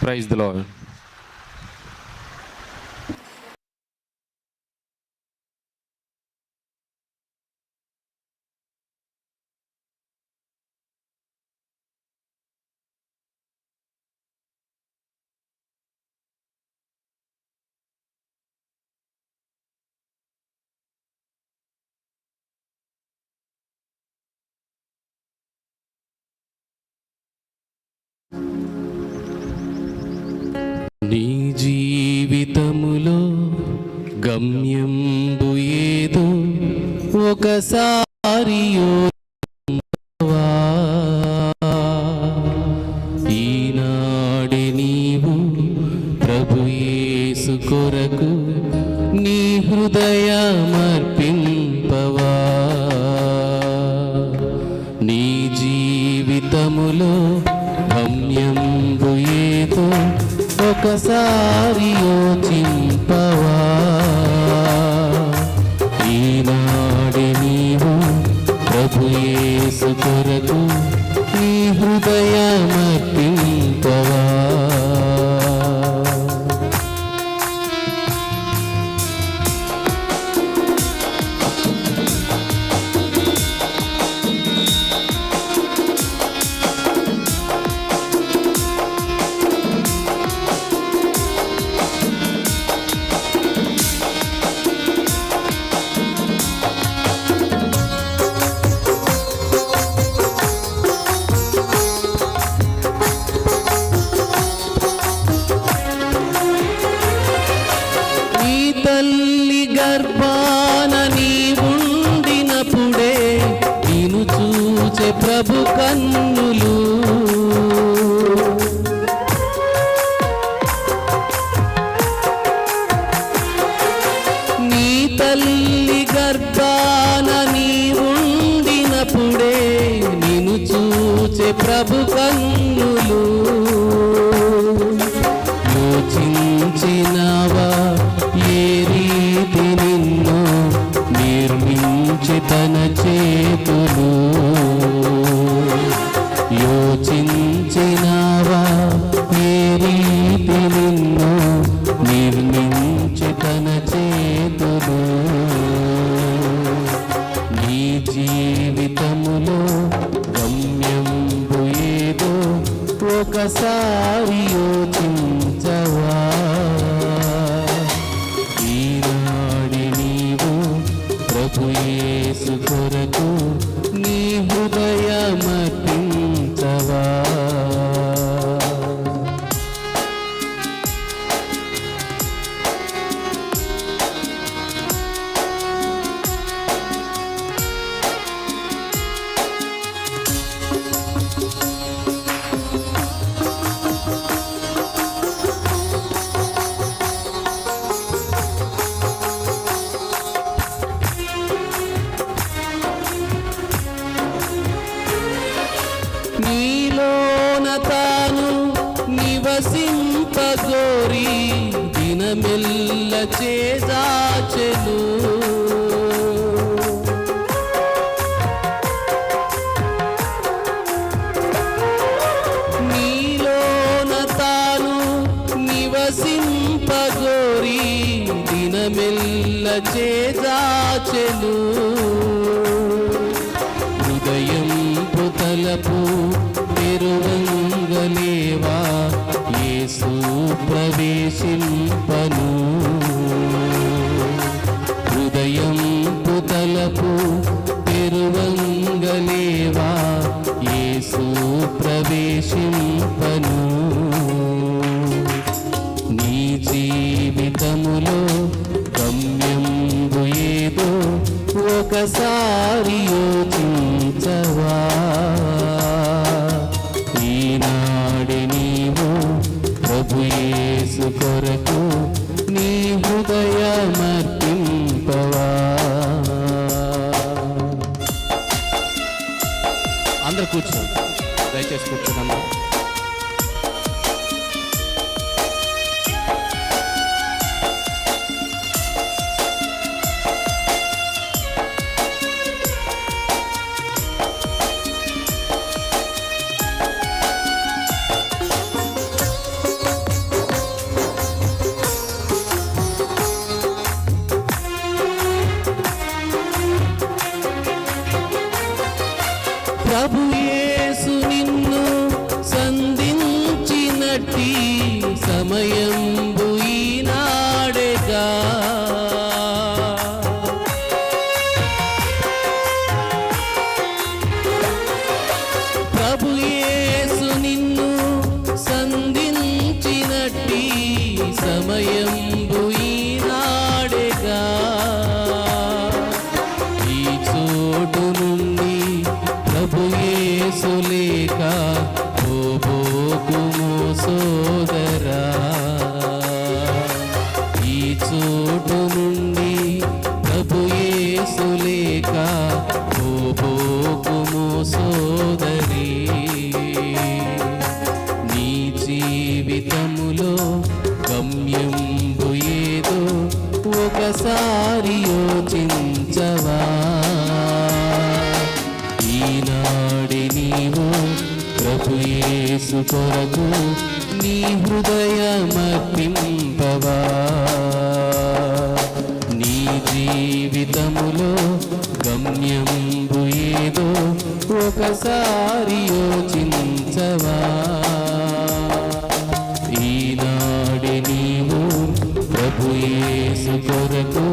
Praise the lord. నీ జీవితములో గమ్యంబు ఏదో ఒకసారి యోచించవా. ఈనాడే నీవు ప్రభు యేసు కొరకు నీ హృదయమర్పింపవా. నీ జీవితములో గమ్యంబు ఏదో ఒకసారి యోచింపవా. ఈనాడే నీవు ప్రభు యేసు కొరకు నీ హృదయమర్పింపవా. తల్లి గర్భాన నీవుండినప్పుడే నిన్ను చూచే ప్రభు కన్నులు. నీ తల్లి గర్భాన నీవుండినప్పుడే నిన్ను చూచే ప్రభు కన్నులు. యోచించినవా ఏ రీతి నిన్ను నిర్మించి తన చేతులు. యోచించినవా ఏ రీతి నిన్ను నిర్మించి తన చేతులు. నీ జీవితములో గమ్యంబు ఏదో ఒకసారి యోచించవా. ఈనాడే నీవు ప్రభు యేసు కొరకు నీ హృదయమర్పించవా. నీలోన తాను నివసింపగోరి దినమెల్ల చేజాచెను. నీలోన తాను నివసింపగోరి దినమెల్ల చేజాచెను. హృదయం తలపు తెరువంగలేవా యేసు ప్రవేశింపను. హృదయం తలపు తెరువంగలేవా యేసు ప్రవేశింపను. నీ జీవితములో గమ్యంబు ఏదో ఒకసారి యోచించవా. ఈనాడే నీవు ప్రభు యేసు కొరకు నీ హృదయమర్పింపవా. అందరూ కూర్చో, దయచేసి కూర్చోనమ్మా. చింతించినట్టి సమయంబు ఈనాడేగా. ప్రభు యేసు నిన్ను సంధించినట్టి సమయంబు ఈనాడేగా. ఈ చోటు నుండి ప్రభు యేసు లేక పోబోకుము సోదరా. ఈ చోటు నుండి ప్రభు యేసు లేక పోబోకుము సోదరి. నీ జీవితములో గమ్యంబు ఏదో ఒకసారి యోచించవా. ఈనాడి నీవు ప్రభు యేసు కొరకు నీ హృదయమర్పింపవా. నీ జీవితములో గమ్యంబు ఏదో ఒకసారి యోచించవా. ఈనాడి నీవు ప్రభు యేసు కొరకు